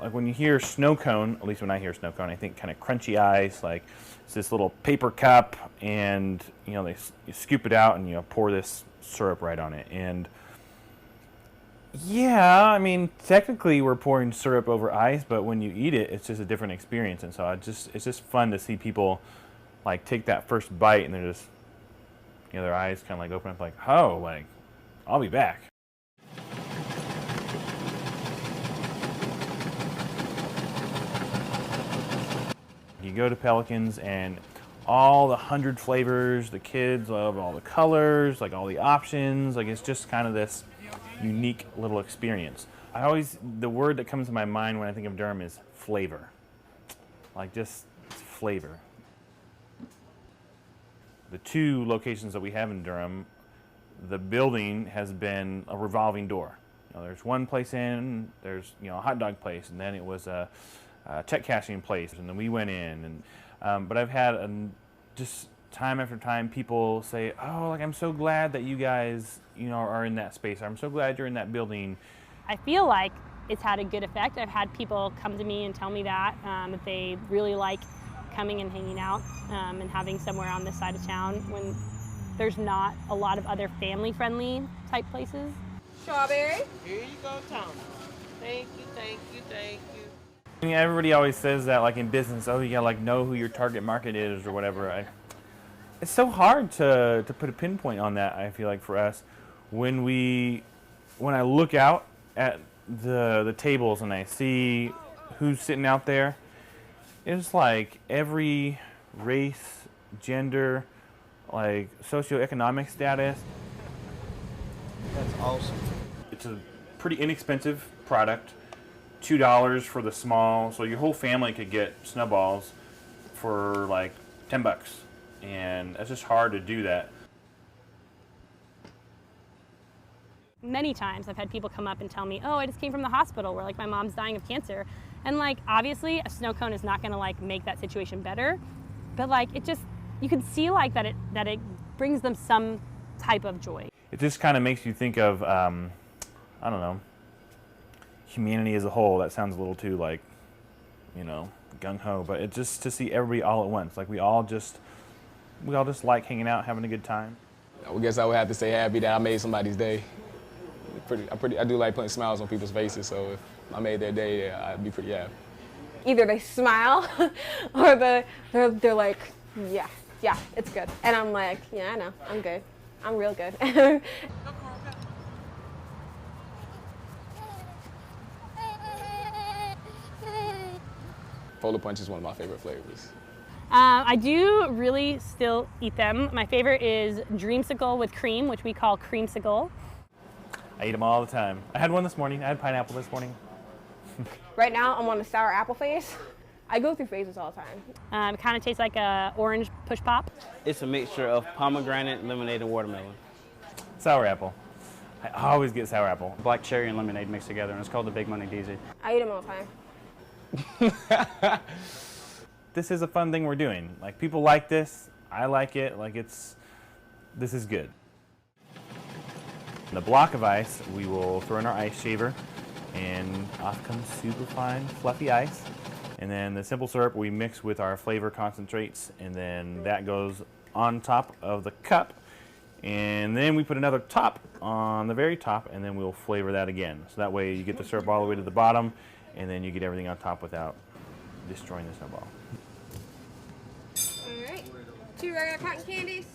like when you hear snow cone, at least when I hear snow cone, I think kind of crunchy ice, like it's this little paper cup, and you know you scoop it out and you pour this syrup right on it. And yeah, I mean technically we're pouring syrup over ice, but when you eat it, it's just a different experience. And so it's just fun to see people like take that first bite and they're just, you know, their eyes kind of like open up like, oh, like I'll be back. You go to Pelicans and all the 100 flavors, the kids love all the colors, like all the options, like it's just kind of this unique little experience. The word that comes to my mind when I think of Durham is flavor. Like just flavor. The 2 locations that we have in Durham, the building has been a revolving door. You know, there's one place there's, you know, a hot dog place, and then it was a check cashing place, and then we went in. And but I've had just time after time people say, oh, like I'm so glad that you guys, you know, are in that space. I'm so glad you're in that building. I feel like it's had a good effect. I've had people come to me and tell me that they really like coming and hanging out and having somewhere on this side of town when there's not a lot of other family-friendly type places. Strawberry. Here you go, Tom. Thank you, thank you, thank you. I mean, everybody always says that, like in business, oh, you gotta like know who your target market is or whatever. It's so hard to put a pinpoint on that. I feel like for us, when I look out at the tables and I see who's sitting out there, it's like every race, gender, like socioeconomic status. That's awesome. It's a pretty inexpensive product. $2 for the small, so your whole family could get snowballs for like $10, and it's just hard to do that. Many times I've had people come up and tell me, oh, I just came from the hospital where like my mom's dying of cancer. And like obviously a snow cone is not gonna like make that situation better, but like it just, you can see like that it brings them some type of joy. It just kind of makes you think of, I don't know, humanity as a whole. That sounds a little too like, you know, gung-ho, but it's just to see everybody all at once. Like we all just like hanging out, having a good time. I guess I would have to say happy that I made somebody's day. I do like putting smiles on people's faces, so if I made their day, yeah, I'd be pretty happy. Either they smile or they're like, yeah, it's good. And I'm like, yeah, I know, I'm good. I'm real good. Polar Punch is one of my favorite flavors. I do really still eat them. My favorite is Dreamsicle with cream, which we call creamsicle. I eat them all the time. I had one this morning. I had pineapple this morning. Right now, I'm on the sour apple phase. I go through phases all the time. It kind of tastes like a orange push pop. It's a mixture of pomegranate, lemonade, and watermelon. Sour apple. I always get sour apple. Black cherry and lemonade mixed together, and it's called the Big Money DZ. I eat them all the time. This is a fun thing we're doing. Like people like this. I like it. Like this is good. In the block of ice, we will throw in our ice shaver, and off comes super fine, fluffy ice. And then the simple syrup we mix with our flavor concentrates, and then that goes on top of the cup. And then we put another top on the very top, and then we'll flavor that again. So that way you get the syrup all the way to the bottom, and then you get everything on top without destroying the snowball. All right, 2 regular cotton candies.